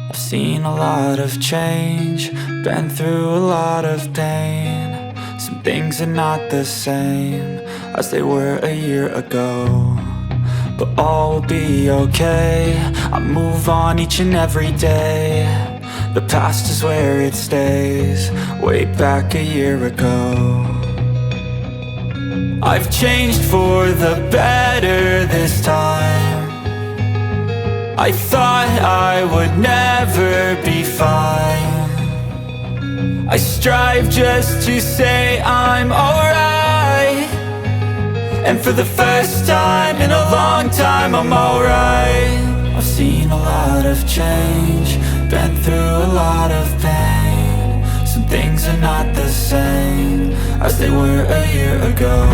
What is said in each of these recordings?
I've seen a lot of change, been through a lot of pain. Some things are not the same as they were a year ago, but all will be okay. I move on each and every day. The past is where it stays, way back a year ago. I've changed for the better this time. I thought I would never be fine. I strive just to say I'm alright, and for the first time in a long time I'm alright. I've seen a lot of change, been through a lot of pain. Some things are not the same as they were a year ago,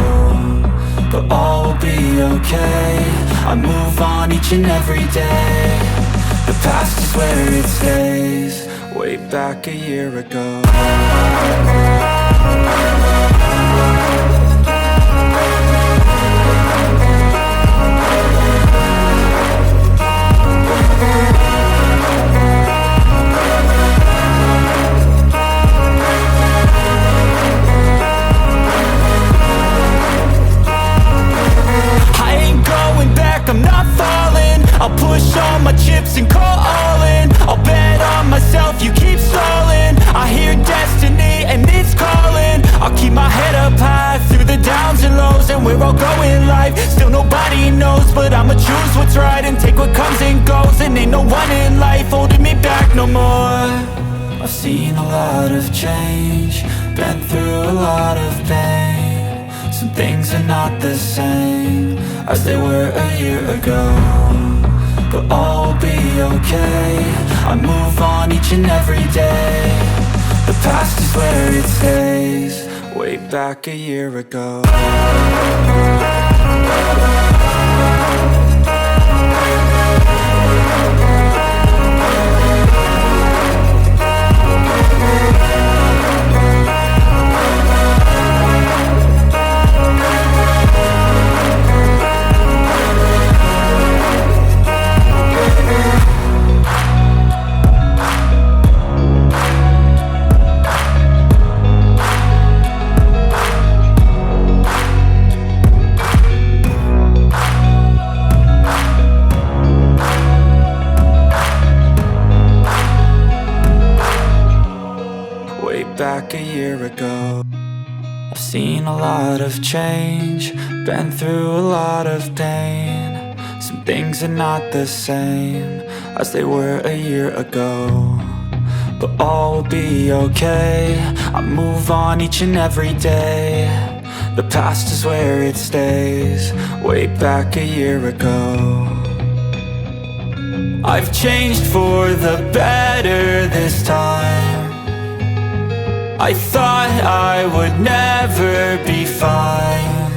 but all will be okay. I move on each and every day. The past is where it stays, way back a year ago. I'm not falling, I'll push all my chips and call all in. I'll bet on myself, you keep stalling. I hear destiny and it's calling. I'll keep my head up high through the downs and lows, and we're all going live. Still nobody knows, but I'ma choose what's right and take what comes and goes. And ain't no one in life holding me back no more. I've seen a lot of change, been through a lot of pain. Some things are not the same as they were a year ago, but all will be okay. I move on each and every day. The past is where it stays, way back a year ago. Back a year ago. I've seen a lot of change, been through a lot of pain. Some things are not the same as they were a year ago, but all will be okay. I move on each and every day. The past is where it stays, way back a year ago. I've changed for the better this time. I thought I would never be fine.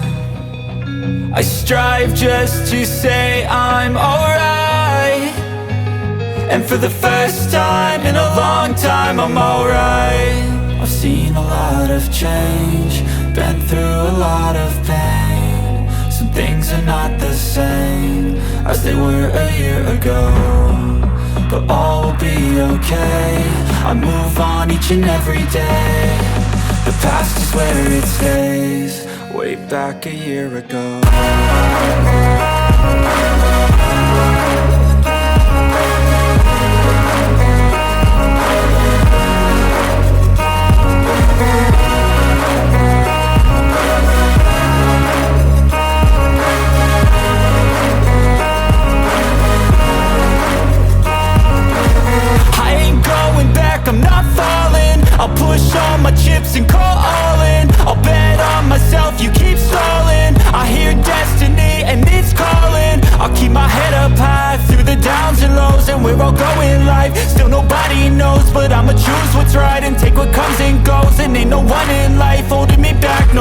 I strive just to say I'm alright, and for the first time in a long time I'm alright. I've seen a lot of change, been through a lot of pain. Some things are not the same as they were a year ago, but all will be okay. I move on each and every day. The past is where it stays, way back a year ago. I'm not falling, I'll push all my chips and call all in. I'll bet on myself, you keep stalling. I hear destiny and it's calling. I'll keep my head up high through the downs and lows, and we're all going live. Still nobody knows, but I'ma choose what's right and take what comes and goes. And ain't no one in life holding me back no